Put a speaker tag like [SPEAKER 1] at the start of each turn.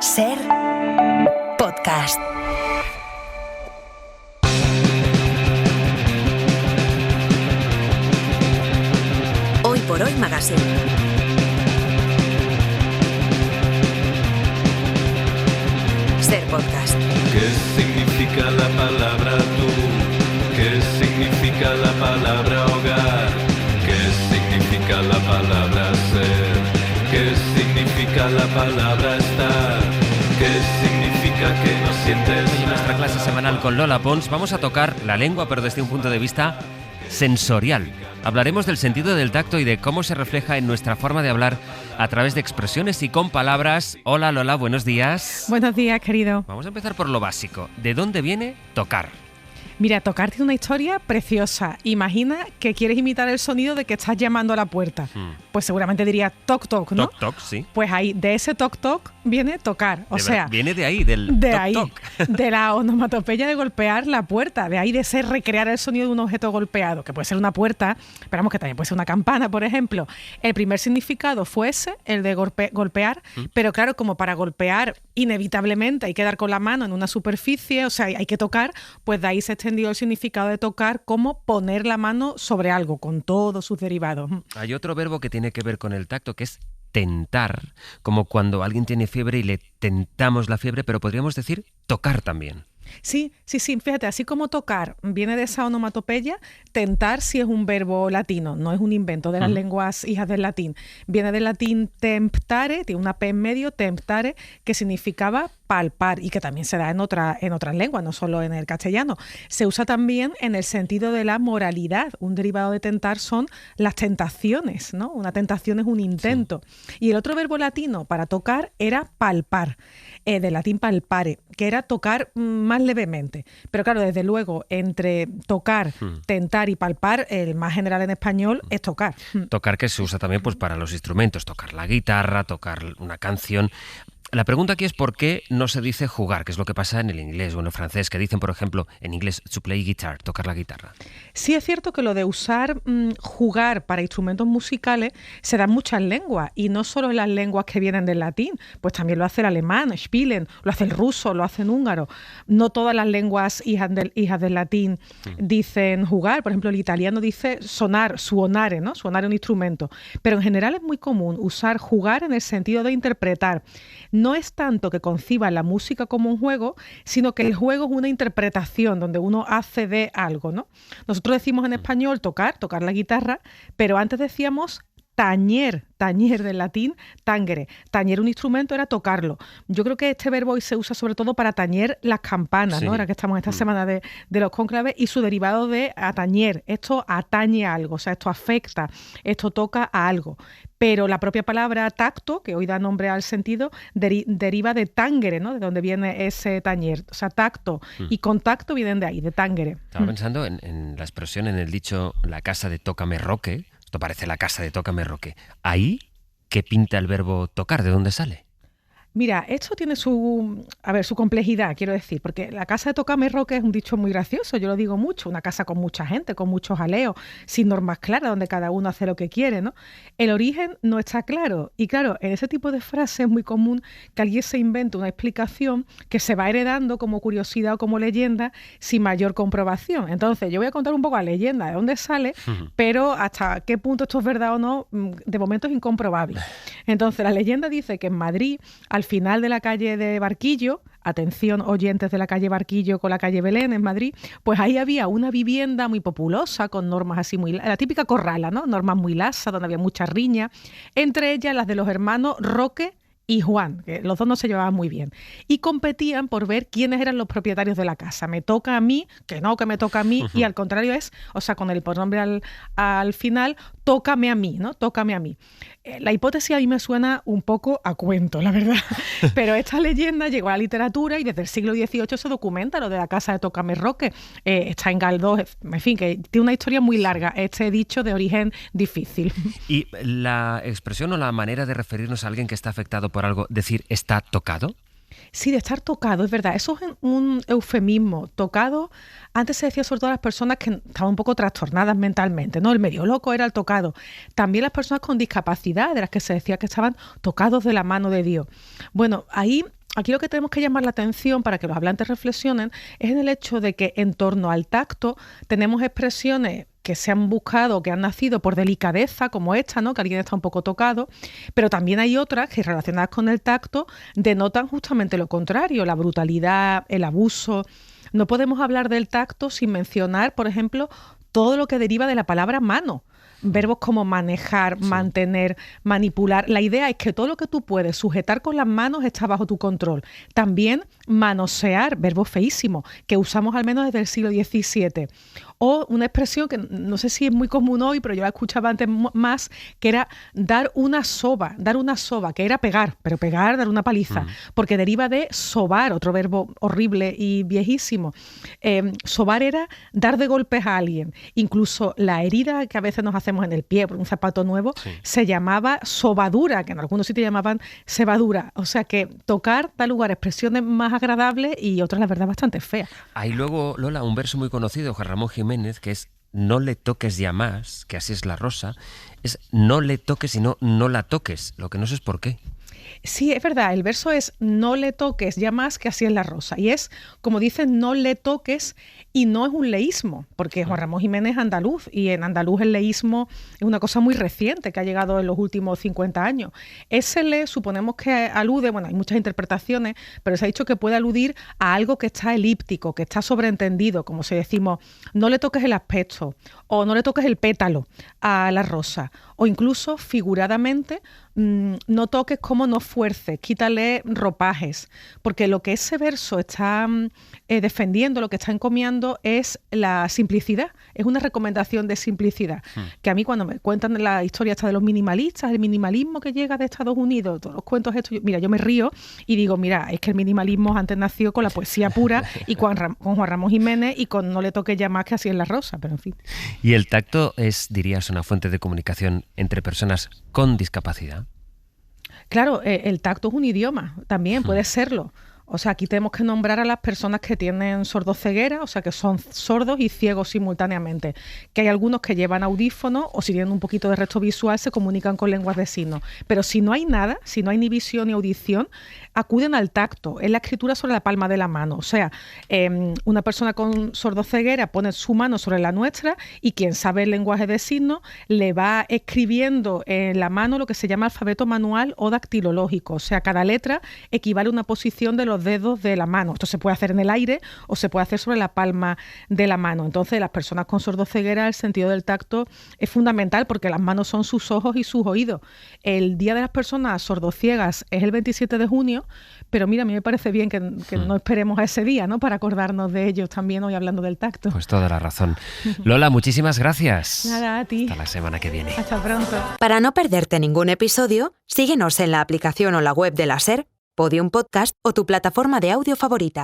[SPEAKER 1] Ser podcast. Hoy por hoy Magazine. Ser podcast.
[SPEAKER 2] ¿Qué significa la palabra tú? ¿Qué significa la palabra hogar? ¿Qué significa la palabra ser? ¿Qué significa la palabra estar? ¿Qué significa que no sientes nada?
[SPEAKER 3] En nuestra clase semanal con Lola Pons vamos a tocar la lengua, pero desde un punto de vista sensorial. Hablaremos del sentido del tacto y de cómo se refleja en nuestra forma de hablar a través de expresiones y con palabras. Hola Lola, buenos días.
[SPEAKER 4] Buenos días, querido.
[SPEAKER 3] Vamos a empezar por lo básico. ¿De dónde viene tocar?
[SPEAKER 4] Mira, tocar tiene una historia preciosa. Imagina que quieres imitar el sonido de que estás llamando a la puerta. Pues seguramente diría toc toc, ¿no?
[SPEAKER 3] Toc toc, sí.
[SPEAKER 4] Pues ahí, de ese toc toc viene tocar. O sea,
[SPEAKER 3] viene de ahí, del
[SPEAKER 4] de
[SPEAKER 3] toc
[SPEAKER 4] ahí,
[SPEAKER 3] toc.
[SPEAKER 4] de la onomatopeya de golpear la puerta, de ahí de ser recrear el sonido de un objeto golpeado, que puede ser una puerta, esperamos que también puede ser una campana, por ejemplo. El primer significado fue ese, el de golpear, pero claro, como para golpear inevitablemente hay que dar con la mano en una superficie, o sea, hay que tocar, pues de ahí se extendió el significado de tocar como poner la mano sobre algo, con todos sus derivados.
[SPEAKER 3] Hay otro verbo que tiene que ver con el tacto, que es tentar, como cuando alguien tiene fiebre y le tentamos la fiebre, pero podríamos decir tocar también.
[SPEAKER 4] Sí, fíjate, así como tocar viene de esa onomatopeya, tentar sí es un verbo latino, no es un invento de las lenguas hijas del latín. Viene del latín temptare, tiene una P en medio, temptare, que significaba palpar y que también se da en otras lenguas, no solo en el castellano. Se usa también en el sentido de la moralidad. Un derivado de tentar son las tentaciones, ¿no? Una tentación es un intento. Sí. Y el otro verbo latino para tocar era palpar, del latín palpare, que era tocar más levemente. Pero claro, desde luego, entre tocar, tentar y palpar, el más general en español es tocar.
[SPEAKER 3] Tocar, que se usa también pues para los instrumentos, tocar la guitarra, tocar una canción. La pregunta aquí es por qué no se dice jugar, que es lo que pasa en el inglés o en el francés, que dicen, por ejemplo, en inglés, to play guitar, tocar la guitarra.
[SPEAKER 4] Sí es cierto que lo de usar jugar para instrumentos musicales se da en muchas lenguas, y no solo en las lenguas que vienen del latín, pues también lo hace el alemán, spielen, lo hace el ruso, lo hace el húngaro. No todas las lenguas hijas del latín dicen jugar. Por ejemplo, el italiano dice sonar, suonare, ¿no? Suonar un instrumento. Pero en general es muy común usar jugar en el sentido de interpretar. No es tanto que conciban la música como un juego, sino que el juego es una interpretación donde uno hace de algo, ¿no? Nosotros decimos en español tocar la guitarra, pero antes decíamos tañer del latín tangere. Tañer un instrumento era tocarlo. Yo creo que este verbo hoy se usa sobre todo para tañer las campanas, ¿no? Ahora que estamos en esta semana de los cónclaves, y su derivado de atañer. Esto atañe a algo, o sea, esto afecta, esto toca a algo. Pero la propia palabra tacto, que hoy da nombre al sentido, deriva de tangere, ¿no? De donde viene ese tañer. O sea, tacto y contacto vienen de ahí, de tangere.
[SPEAKER 3] Estaba pensando en la expresión, en el dicho, la casa de tócame roque. Esto parece la casa de tócame roque. ¿Ahí qué pinta el verbo tocar? ¿De dónde sale?
[SPEAKER 4] Mira, esto tiene su complejidad, quiero decir, porque la casa de tócame roque es un dicho muy gracioso, yo lo digo mucho, una casa con mucha gente, con muchos jaleos, sin normas claras, donde cada uno hace lo que quiere, ¿no? El origen no está claro, y claro, en ese tipo de frases es muy común que alguien se invente una explicación que se va heredando como curiosidad o como leyenda sin mayor comprobación. Entonces, yo voy a contar un poco la leyenda, de dónde sale, pero hasta qué punto esto es verdad o no, de momento es incomprobable. Entonces, la leyenda dice que en Madrid, al final de la calle de Barquillo, atención oyentes de la calle Barquillo con la calle Belén en Madrid, pues ahí había una vivienda muy populosa con normas así muy... La típica corrala, ¿no? Normas muy lasas, donde había muchas riñas, entre ellas las de los hermanos Roque y Juan, que los dos no se llevaban muy bien, y competían por ver quiénes eran los propietarios de la casa. Me toca a mí, que me toca a mí, y al contrario es, o sea, con el pronombre al final, tócame a mí, ¿no? Tócame a mí. La hipótesis a mí me suena un poco a cuento, la verdad, pero esta leyenda llegó a la literatura y desde el siglo XVIII se documenta lo de la casa de Tócame Roque. Está en Galdós, en fin, que tiene una historia muy larga, este dicho de origen difícil.
[SPEAKER 3] ¿Y la expresión o la manera de referirnos a alguien que está afectado por algo, decir está tocado?
[SPEAKER 4] Sí, de estar tocado, es verdad. Eso es un eufemismo. Tocado, antes se decía sobre todo a las personas que estaban un poco trastornadas mentalmente, ¿no? El medio loco era el tocado. También las personas con discapacidad, de las que se decía que estaban tocados de la mano de Dios. Bueno, ahí aquí lo que tenemos que llamar la atención para que los hablantes reflexionen es en el hecho de que en torno al tacto tenemos expresiones que se han buscado, que han nacido por delicadeza, como esta, ¿no? Que alguien está un poco tocado, pero también hay otras que relacionadas con el tacto denotan justamente lo contrario, la brutalidad, el abuso. No podemos hablar del tacto sin mencionar, por ejemplo, todo lo que deriva de la palabra mano. Verbos como manejar, mantener, manipular. La idea es que todo lo que tú puedes sujetar con las manos está bajo tu control. También manosear, verbo feísimo, que usamos al menos desde el siglo XVII. O una expresión que no sé si es muy común hoy, pero yo la escuchaba antes más, que era dar una soba, que era pegar, pero pegar, dar una paliza, porque deriva de sobar, otro verbo horrible y viejísimo. Sobar era dar de golpes a alguien. Incluso la herida que a veces nos hacemos en el pie por un zapato nuevo se llamaba sobadura, que en algunos sitios llamaban cebadura. O sea que tocar da lugar a expresiones más agradables y otras, la verdad, bastante feas.
[SPEAKER 3] Hay luego, Lola, un verso muy conocido, Juan Ramón Jiménez, que es no le toques ya más, que así es la rosa, es no le toques sino no la toques, lo que no sé es por qué.
[SPEAKER 4] Sí, es verdad, el verso es no le toques ya más, que así es la rosa. Y es, como dicen, no le toques, y no es un leísmo, porque Juan Ramón Jiménez es andaluz, y en andaluz el leísmo es una cosa muy reciente que ha llegado en los últimos 50 años. Ese le suponemos que alude, bueno, hay muchas interpretaciones, pero se ha dicho que puede aludir a algo que está elíptico, que está sobreentendido, como si decimos, no le toques el aspecto, o no le toques el pétalo a la rosa, o incluso figuradamente, no toques como no fuerces, quítale ropajes, porque lo que ese verso está defendiendo, lo que está encomiando es la simplicidad, es una recomendación de simplicidad, que a mí cuando me cuentan la historia esta de los minimalistas, el minimalismo que llega de Estados Unidos, todos los cuentos estos, yo me río y digo, mira, es que el minimalismo antes nació con la poesía pura y con Juan Ramón Jiménez y con no le toques ya más, que así es la rosa, pero en fin.
[SPEAKER 3] ¿Y el tacto es, dirías, una fuente de comunicación entre personas con discapacidad?
[SPEAKER 4] Claro, el tacto es un idioma, también puede serlo. O sea, aquí tenemos que nombrar a las personas que tienen sordoceguera, o sea, que son sordos y ciegos simultáneamente. Que hay algunos que llevan audífonos o si tienen un poquito de resto visual se comunican con lenguas de signos. Pero si no hay nada, si no hay ni visión ni audición, acuden al tacto. Es la escritura sobre la palma de la mano. O sea, una persona con sordoceguera pone su mano sobre la nuestra y quien sabe el lenguaje de signos le va escribiendo en la mano lo que se llama alfabeto manual o dactilológico. O sea, cada letra equivale a una posición de los dedos de la mano. Esto se puede hacer en el aire o se puede hacer sobre la palma de la mano. Entonces, las personas con sordoceguera, el sentido del tacto es fundamental porque las manos son sus ojos y sus oídos. El Día de las Personas Sordociegas es el 27 de junio, pero mira, a mí me parece bien que no esperemos a ese día, ¿no? Para acordarnos de ellos también hoy hablando del tacto.
[SPEAKER 3] Pues toda la razón. Lola, muchísimas gracias.
[SPEAKER 4] Nada, a ti.
[SPEAKER 3] Hasta la semana que viene.
[SPEAKER 4] Hasta pronto.
[SPEAKER 1] Para no perderte ningún episodio, síguenos en la aplicación o la web de la SER, Podium Podcast o tu plataforma de audio favorita.